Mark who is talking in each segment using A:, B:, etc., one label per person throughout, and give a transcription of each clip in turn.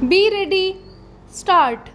A: Be ready. Start.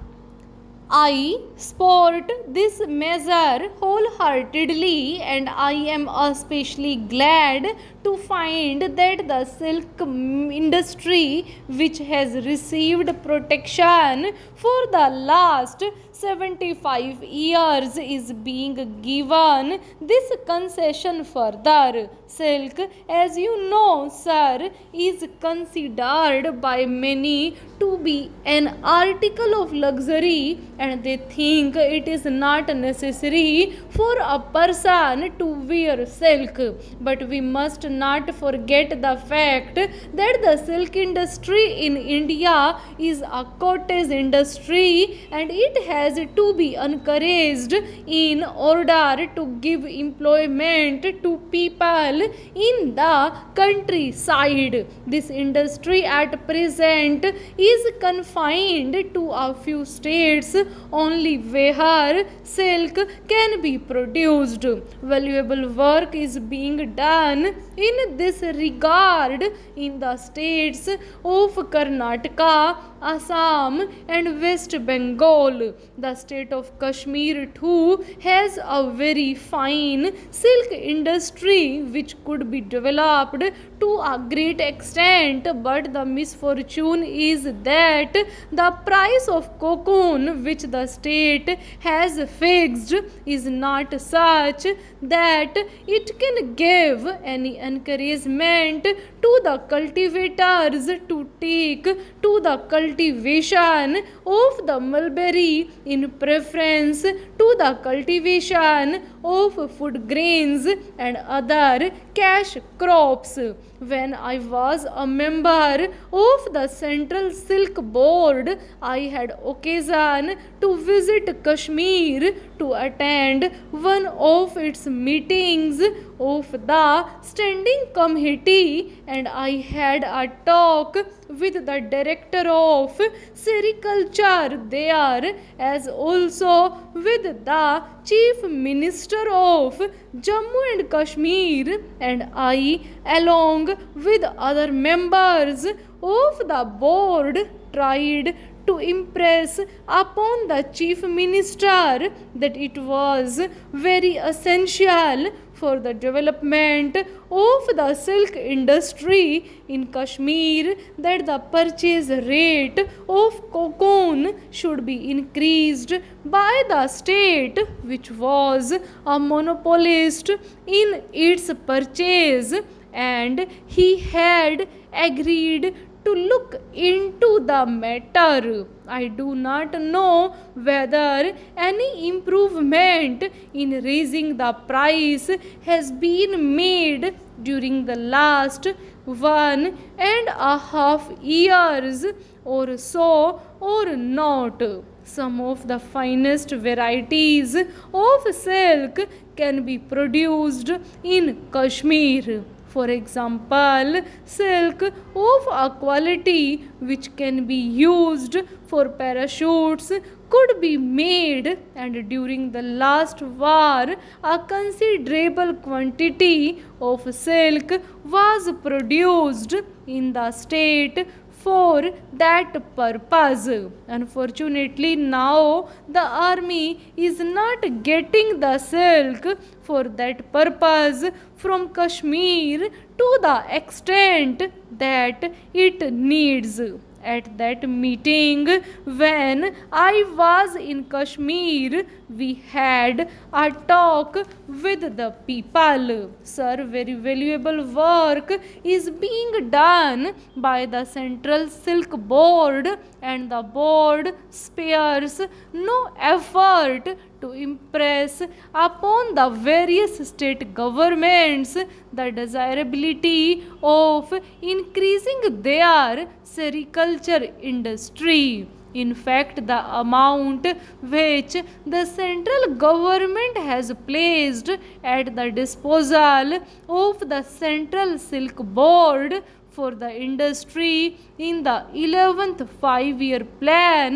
A: I support this measure wholeheartedly, and I am especially glad to find that the silk industry, which has received protection for the last 75 years, is being given this concession further. Silk, as you know, sir, is considered by many to be an article of luxury, and they think it is not necessary for a person to wear silk. But we must not forget the fact that the silk industry in India is a cottage industry, and it has to be encouraged in order to give employment to people in the countryside. This industry at present is confined to a few states only where silk can be produced. Valuable work is being done in this regard in the states of Karnataka, Assam, and West Bengal. The state of Kashmir too has a very fine silk industry which could be developed to a great extent, but the misfortune is that the price of cocoon which the state has fixed is not such that it can give any encouragement to the cultivators to take to the cultivation of the mulberry in preference to the cultivation of food grains and other cash crops. When I was a member of the Central Silk Board, I had occasion to visit Kashmir to attend one of its meetings of the Standing Committee, and I had a talk with the Director of Sericulture there, as also with the Chief Minister of Jammu and Kashmir, and I, along with other members of the board, tried to impress upon the Chief Minister that it was very essential for the development of the silk industry in Kashmir that the purchase rate of cocoon should be increased by the state, which was a monopolist in its purchase, and he had agreed to look into the matter. I do not know whether any improvement in raising the price has been made during the last 1.5 years or so or not. Some of the finest varieties of silk can be produced in Kashmir. For example, silk of a quality which can be used for parachutes could be made, and during the last war, a considerable quantity of silk was produced in the state for that purpose. Unfortunately, now the army is not getting the silk for that purpose from Kashmir to the extent that it needs. At that meeting, when I was in Kashmir, we had a talk with the people. Sir, very valuable work is being done by the Central Silk Board, and the board spares no effort to impress upon the various state governments the desirability of increasing their sericulture industry. In fact, the amount which the central government has placed at the disposal of the Central Silk Board for the industry in the 11th 5-year plan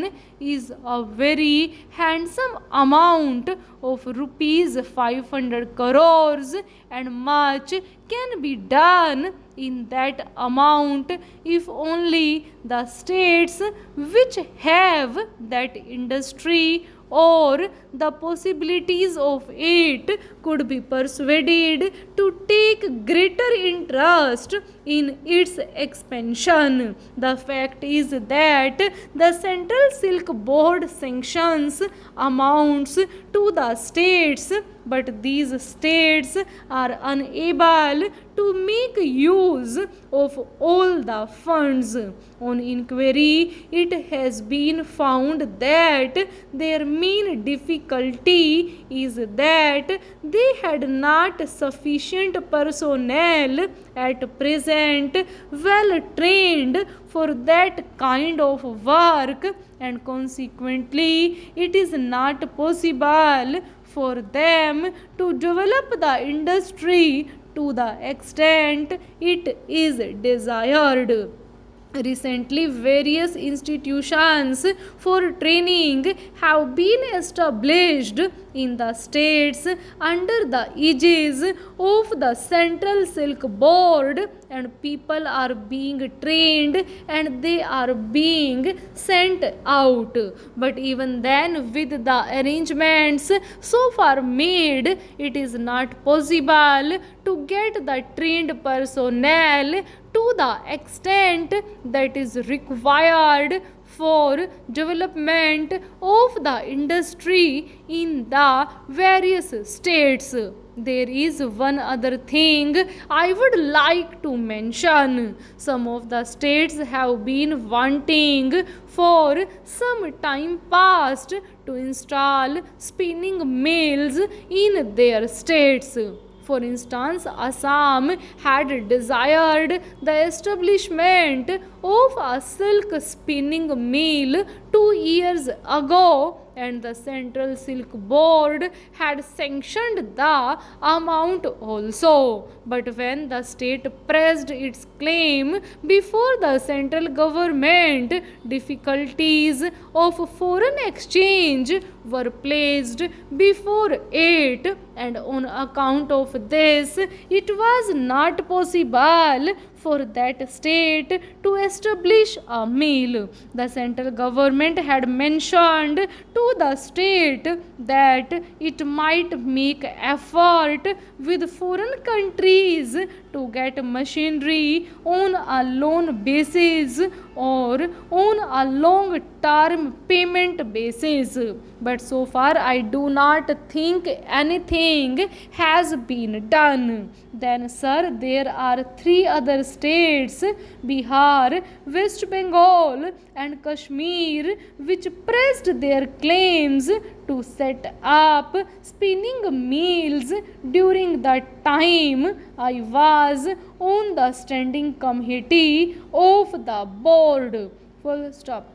A: is a very handsome amount of rupees 500 crores, and much can be done in that amount if only the states which have that industry or the possibilities of it could be persuaded to take greater interest in its expansion. The fact is that the Central Silk Board sanctions amounts to the states, but these states are unable to make use of all the funds. On inquiry, it has been found that their main difficulty is that they had not sufficient personnel at present well trained for that kind of work, and consequently it is not possible for them to develop the industry to the extent it is desired. Recently, various institutions for training have been established in the states under the aegis of the Central Silk Board, and people are being trained and they are being sent out. But even then, with the arrangements so far made, it is not possible to get the trained personnel to the extent that is required for development of the industry in the various states. There is one other thing I would like to mention. Some of the states have been wanting for some time past to install spinning mills in their states. For instance, Assam had desired the establishment of a silk spinning mill 2 years ago, and the Central Silk Board had sanctioned the amount also. But when the state pressed its claim before the central government, difficulties of foreign exchange were placed before it, and on account of this, it was not possible for that state to establish a mill. The central government had mentioned to the state that it might make effort with foreign countries to get machinery on a loan basis or on a long term payment basis. But so far I do not think anything has been done. Then, sir, there are 3 other states, Bihar, West Bengal and Kashmir, which pressed their claims to set up spinning mills during the time I was on the standing committee of the board. Full stop.